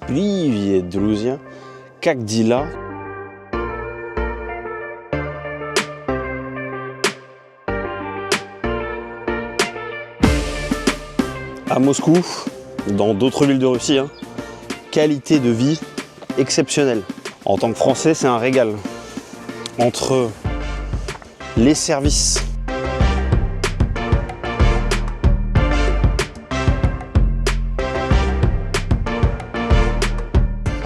Привет, друзья! Как дела? À Moscou, dans d'autres villes de Russie, qualité de vie exceptionnelle. En tant que Français, c'est un régal. Entre les services,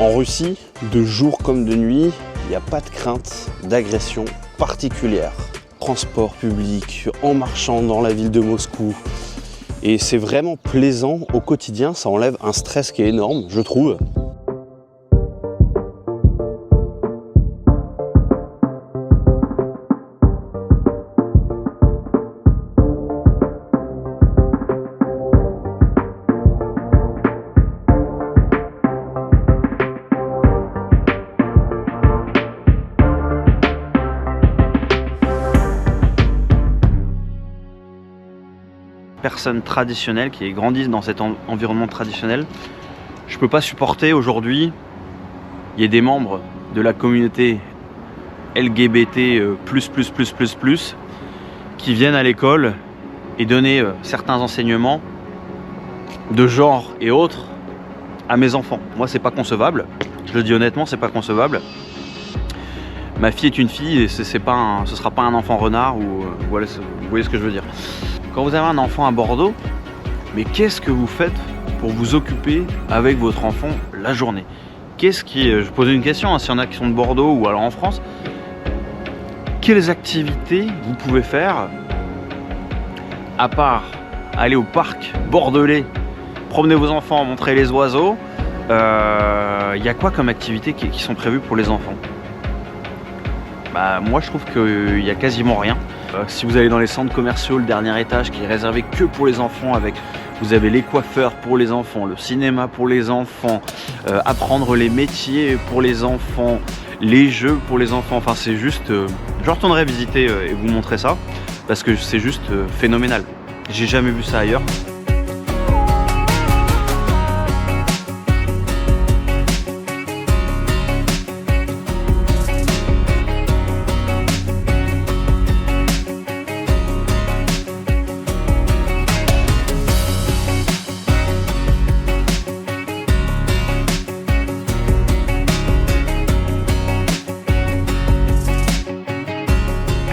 en Russie, de jour comme de nuit, il n'y a pas de crainte d'agression particulière. Transport public, en marchant dans la ville de Moscou. Et c'est vraiment plaisant au quotidien, ça enlève un stress qui est énorme, je trouve. Personnes traditionnelles qui grandissent dans cet environnement traditionnel. Je peux pas supporter aujourd'hui il y ait des membres de la communauté LGBT qui viennent à l'école et donner certains enseignements de genre et autres à mes enfants. Moi, c'est pas concevable. Je le dis honnêtement, c'est pas concevable. Ma fille est une fille et ce sera pas un enfant renard ou voilà, vous voyez ce que je veux dire. Quand vous avez un enfant à Bordeaux, mais qu'est-ce que vous faites pour vous occuper avec votre enfant la journée? Je pose une question, s'il y en a qui sont de Bordeaux ou alors en France, quelles activités vous pouvez faire à part aller au parc bordelais, promener vos enfants, montrer les oiseaux? Il y a quoi comme activités qui sont prévues pour les enfants? Moi, je trouve qu'il n'y a quasiment rien. Si vous allez dans les centres commerciaux, le dernier étage qui est réservé que pour les enfants, vous avez les coiffeurs pour les enfants, le cinéma pour les enfants, apprendre les métiers pour les enfants, les jeux pour les enfants. Enfin, c'est juste, je retournerai visiter et vous montrer ça parce que c'est juste phénoménal. J'ai jamais vu ça ailleurs.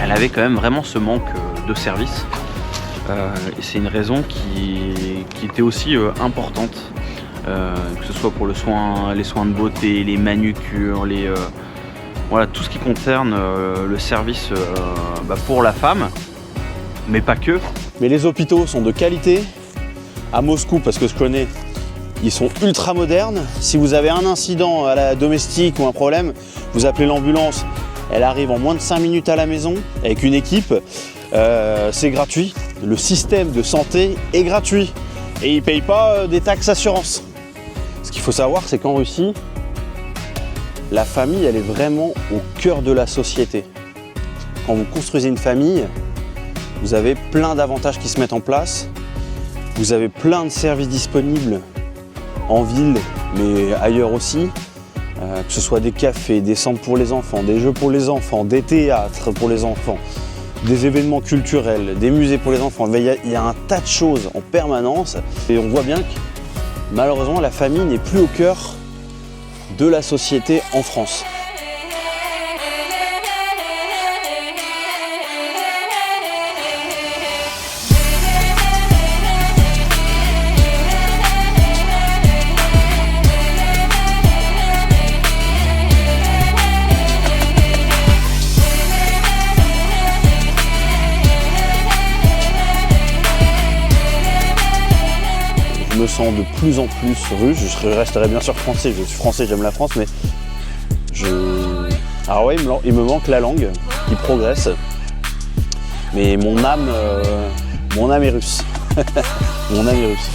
Elle avait quand même vraiment ce manque de service et c'est une raison qui était aussi importante, que ce soit pour les soins de beauté, les manucures, voilà, tout ce qui concerne le service pour la femme, mais pas que. Mais les hôpitaux sont de qualité. À Moscou, parce que je connais, ils sont ultra modernes. Si vous avez un incident à la domestique ou un problème, vous appelez l'ambulance. Elle arrive en moins de 5 minutes à la maison avec une équipe. C'est gratuit. Le système de santé est gratuit. Et ils ne payent pas des taxes assurance. Ce qu'il faut savoir, c'est qu'en Russie, la famille, elle est vraiment au cœur de la société. Quand vous construisez une famille, vous avez plein d'avantages qui se mettent en place. Vous avez plein de services disponibles en ville, mais ailleurs aussi. Que ce soit des cafés, des centres pour les enfants, des jeux pour les enfants, des théâtres pour les enfants, des événements culturels, des musées pour les enfants. Il y a un tas de choses en permanence et on voit bien que malheureusement la famille n'est plus au cœur de la société en France. Je me sens de plus en plus russe, je resterai bien sûr français, je suis français, j'aime la France, mais alors ouais, il me manque la langue qui progresse, mais mon âme est russe. Mon âme est russe.